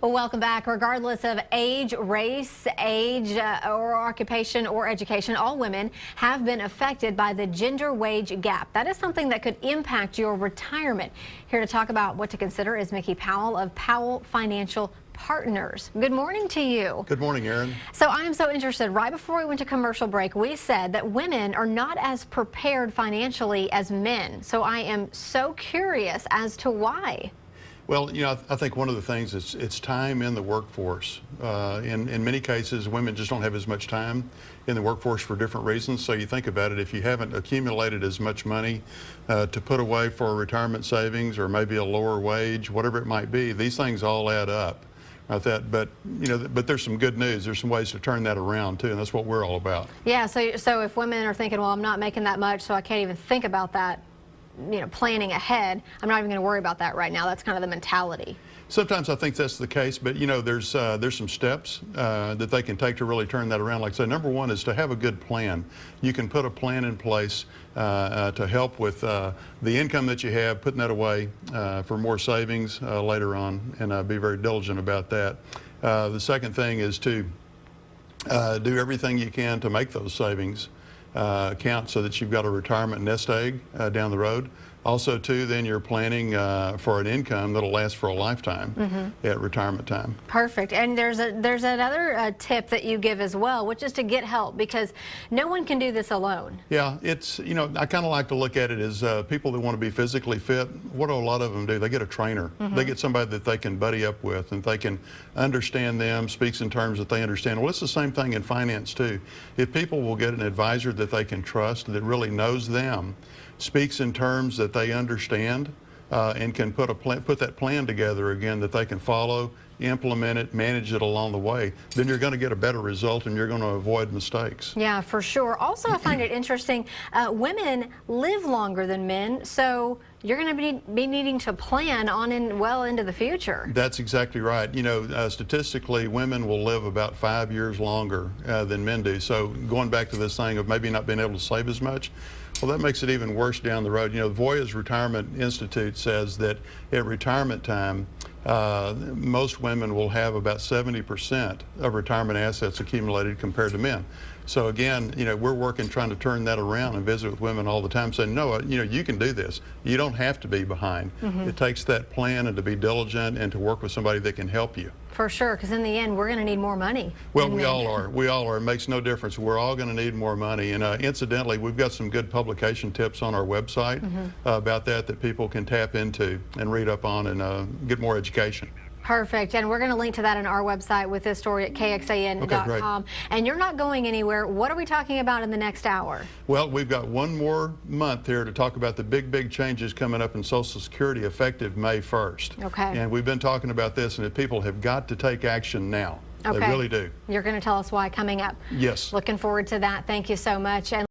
Well, welcome back. Regardless of age, race, or occupation or education, all women have been affected by the gender wage gap. That is something that could impact your retirement. Here to talk about what to consider is Mickey Powell of Powell Financial Partners. Good morning to you. Good morning, Erin. So I am so interested. Right before we went to commercial break, we said that women are not as prepared financially as men. So I am so curious as to why. Well, I think one of the things is it's time in the workforce. In many cases, women just don't have as much time in the workforce for different reasons. So you think about it, if you haven't accumulated as much money to put away for retirement savings or maybe a lower wage, whatever it might be, these things all add up. But there's some good news. There's some ways to turn that around too, and that's what we're all about. Yeah. So if women are thinking, well, I'm not making that much, so I can't even think about that, planning ahead, I'm not even going to worry about that right now. That's kind of the mentality. Sometimes I think that's the case, but there's some steps that they can take to really turn that around. Like I said, number one is to have a good plan. You can put a plan in place to help with the income that you have, putting that away for more savings later on, and be very diligent about that. The second thing is to do everything you can to make those savings count so that you've got a retirement nest egg down the road. Also, too, then you're planning for an income that'll last for a lifetime at retirement time. Perfect. And there's another tip that you give as well, which is to get help, because no one can do this alone. Yeah, it's, I kind of like to look at it as people that want to be physically fit. What do a lot of them do? They get a trainer. They get somebody that they can buddy up with and they can understand them, speaks in terms that they understand. Well, it's the same thing in finance, too. If people will get an advisor that they can trust, that really knows them, speaks in terms that they understand, and can put that plan together again that they can follow, implement it, manage it along the way, then you're going to get a better result and you're going to avoid mistakes. Yeah, for sure. Also, I find it interesting, women live longer than men, so you're going to be needing to plan on well into the future. That's exactly right. Statistically, women will live about 5 years longer than men do. So going back to this thing of maybe not being able to save as much, well, that makes it even worse down the road. Voya's Retirement Institute says that at retirement time, most women will have about 70% of retirement assets accumulated compared to men. So again, we're working trying to turn that around and visit with women all the time saying, no, you can do this. You don't have to be behind. It takes that plan and to be diligent and to work with somebody that can help you. For sure, because in the end, we're going to need more money. Well, we all are. We all are. It makes no difference. We're all going to need more money. And incidentally, we've got some good publication tips on our website about that people can tap into and read up on and get more education. Perfect. And we're going to link to that on our website with this story at kxan.com. And you're not going anywhere. What are we talking about in the next hour? Well, we've got one more month here to talk about the big changes coming up in Social Security effective May 1st. Okay. And we've been talking about this, and people have got to take action now. Okay. They really do. You're going to tell us why coming up. Yes. Looking forward to that. Thank you so much.